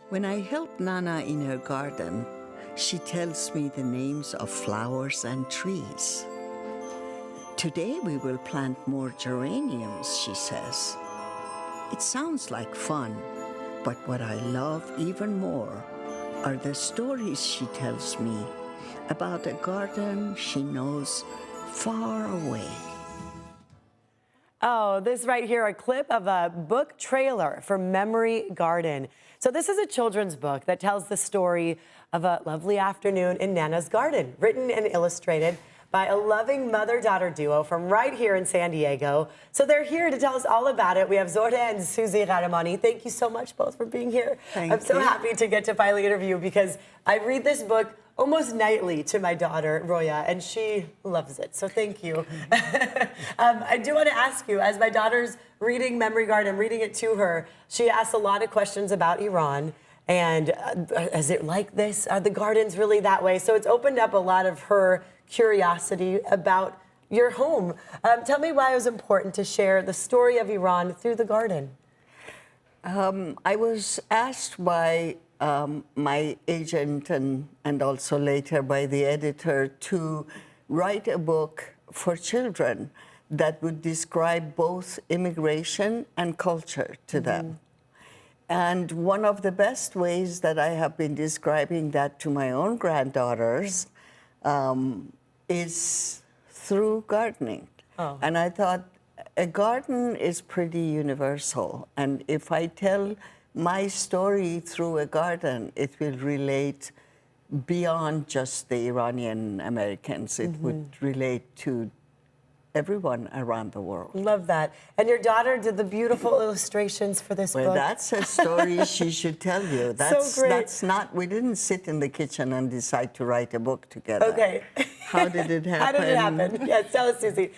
When I help Nana in her garden, she tells me the names of flowers and trees. Today we will plant more geraniums, she says. It sounds like fun, but what I love even more are the stories she tells me about a garden she knows far away. Oh, this right here, a clip of a book trailer for Memory Garden. So this is a children's book that tells the story of a lovely afternoon in Nana's garden, written and illustrated by a loving mother-daughter duo from right here in San Diego. So they're here to tell us all about it. We have Zohreh and Susie Ghahremani. Thank you so much both for being here. I'm so happy to get to finally interview you because I read this book almost nightly to my daughter, Roya, and she loves it, so thank you. I do want to ask you, as my daughter's reading Memory Garden, reading it to her, she asks a lot of questions about Iran, and is it like this? Are the gardens really that way? So it's opened up a lot of her curiosity about your home. Tell me why it was important to share the story of Iran through the garden. I was asked by my agent and also later by the editor to write a book for children that would describe both immigration and culture to them. And one of the best ways that I have been describing that to my own granddaughters is through gardening. And I thought a garden is pretty universal. And if I tell my story through a garden, it will relate beyond just the Iranian Americans. It would relate to everyone around the world. Love that. And your daughter did the beautiful illustrations for this book. Well, that's a story she should tell you. That's, so great. That's not, we didn't sit in the kitchen and decide to write a book together. Okay. How did it happen? How did it happen? Yes, tell us, Susie.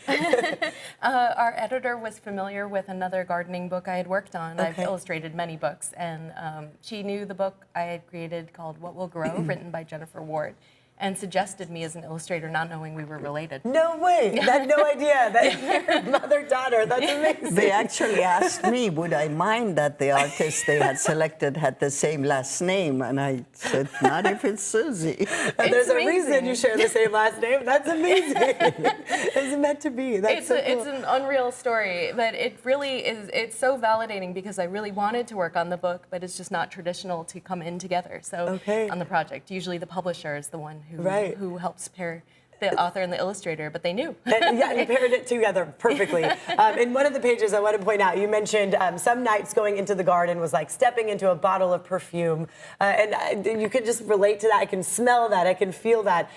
Our editor was familiar with another gardening book I had worked on. Okay. I've illustrated many books, and she knew the book I had created called What Will Grow, written by Jennifer Ward, and suggested me as an illustrator, not knowing we were related. No way. I had no idea that you're mother-daughter. That's amazing. They actually asked me, would I mind that the artist they had selected had the same last name? And I said, not if it's Susie. And there's a reason you share the same last name. That's amazing. It's meant to be. That's so cool. It's an unreal story, but it really is, it's so validating because I really wanted to work on the book, but it's just not traditional to come in together. So on the project, usually the publisher is the one who helps pair the author and the illustrator, but they knew. Yeah, you paired it together perfectly. In one of the pages, I want to point out, you mentioned some nights going into the garden was like stepping into a bottle of perfume. And you could just relate to that. I can smell that. I can feel that.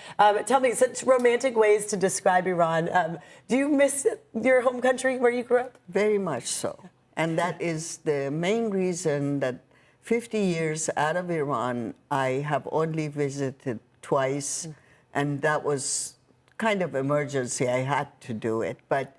Tell me, such romantic ways to describe Iran. Do you miss your home country where you grew up? Very much so. And that is the main reason that 50 years out of Iran, I have only visited twice, and that was kind of emergency. I had to do it. But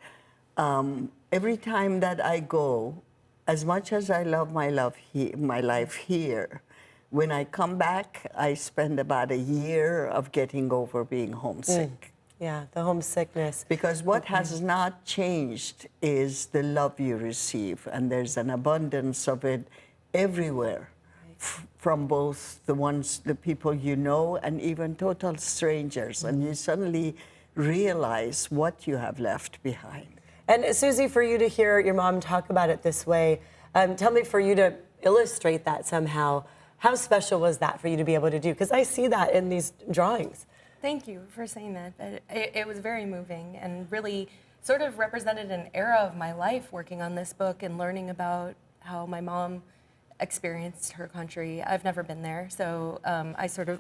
every time that I go, as much as I love my life here, when I come back, I spend about a year of getting over being homesick. Yeah, the homesickness. Because what has not changed is the love you receive, and there's an abundance of it everywhere. From both the people you know and even total strangers, and you suddenly realize what you have left behind. And Susie, for you to hear your mom talk about it this way, tell me, for you to illustrate that somehow, how special was that for you to be able to do? Because I see that in these drawings. Thank you for saying that. It was very moving and really sort of represented an era of my life working on this book and learning about how my mom experienced her country. I've never been there, so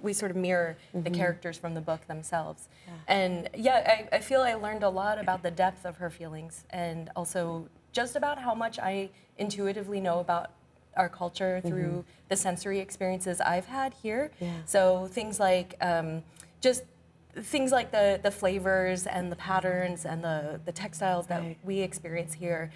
we sort of mirror the characters from the book themselves. And yeah, I feel I learned a lot about the depth of her feelings and also just about how much I intuitively know about our culture through the sensory experiences I've had here. So things like just things like the flavors and the patterns and the textiles that we experience here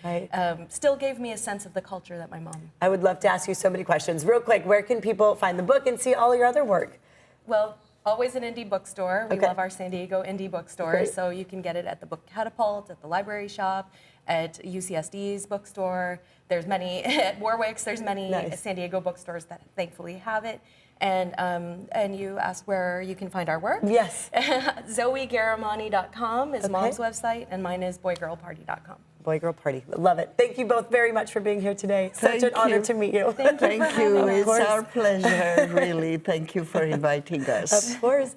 still gave me a sense of the culture that my mom. I would love to ask you so many questions. Real quick, where can people find the book and see all your other work? Well, Always an indie bookstore. We Okay. love our San Diego indie bookstore. Great. So you can get it at the Book Catapult, at the library shop, at UCSD's bookstore. There's many at Warwick's. There's many Nice. San Diego bookstores that thankfully have it. And you asked where you can find our work. Yes. ZohrehGhahremani.com is Okay. Mom's website, and mine is boygirlparty.com. Boy Girl Party. Love it. Thank you both very much for being here today. Such Thank an honor you. to meet you. Thank you. Thank you. Of It's course. our pleasure, really. Thank you for inviting us. Of course.